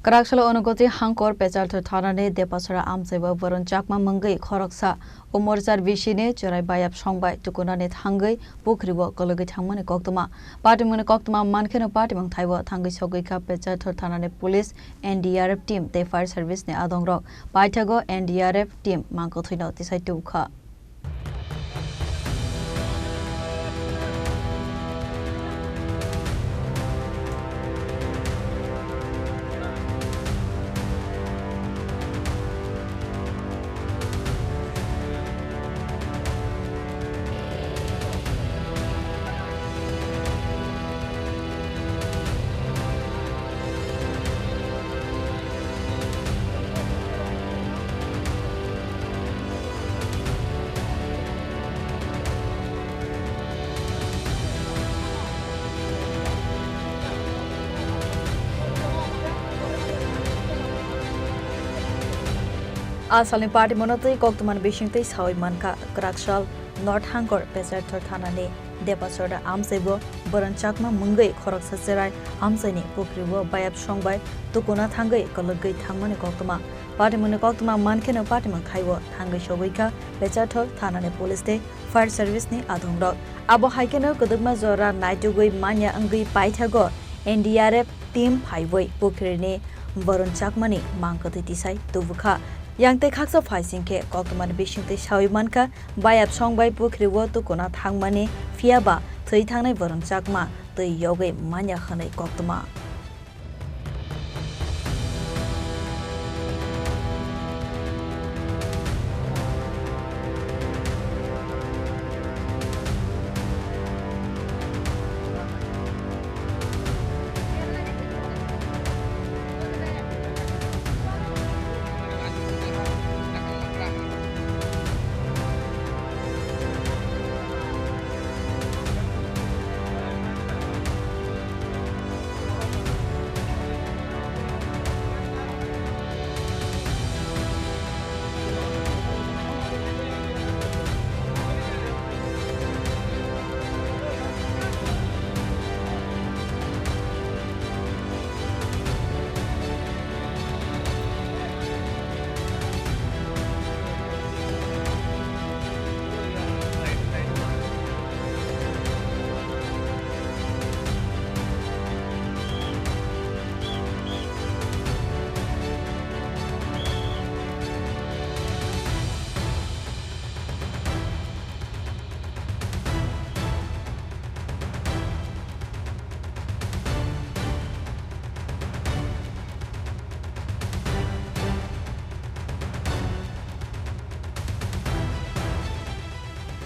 Kraksalo Unakoti Hangkor Pecharthal Thanani Depacherra Amchaio Barun Chakma Mwngwi Khoroksa Umorchar Bisini Churai Bayap Songbai Tukunani Thangwi Pukhirio Khoroksa Thangmani Koktwma Patimwngni Koktwma Mankheno Patimwng Thaio Thangwi Sogwikha Pecharthal Thanani Police NDRF team the fire service ne adongrok paithago NDRF team Mankheno tisai tukha Asalni Patimwngni Koktwma Bisini Sawi Manka Kraksalo North Hangkor Pecharthal Thanani Depacherra Amchaio Barun Chakma Mwngwi Khoroksa Churai Amchaio Pukhirio Bayap Songbai Tukunani Thangwi Khoroksa Thangmani Koktwma Patimwngni Koktwma Mankheno Patimwng Thaio Thangwi Sogwikha Pecharthal Thanani Police the fire service ni adongrok abo haikeno Koktwma jora naitugui manya angui paithago NDRF team phaiwoi Pukhiri ni Barun Chakmani Mankheno tisai tukha Yang te khaksa faising ke Koktwma Bisini Sawi Manka Bayap Songbai Pukhirio Tukunani Thangmani Fiaba Thai Thangnai Barun Chakma Tei yogai manya khanai Koktwma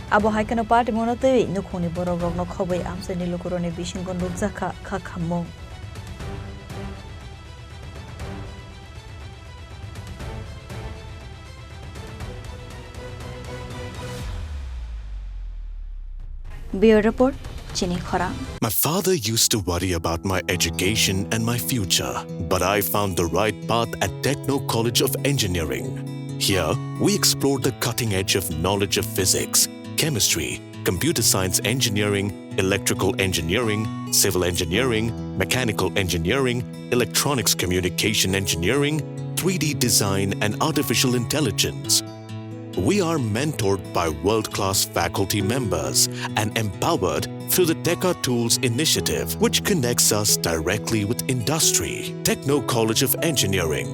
Abo haikeno Patimwngni nukhoni borok no khobai Amchaio ni lukuroni bisingo nukjakha khakhamung Bureau report Chini Khorang. My father used to worry about my education and my future, but I found the right path at Techno College of Engineering. Here, we explored the cutting edge of knowledge of physics, chemistry, computer science engineering, electrical engineering, civil engineering, mechanical engineering, electronics communication engineering, 3D design and artificial intelligence. We are mentored by world-class faculty members and empowered through the Techka Tools initiative, which connects us directly with industry. Techno College of Engineering,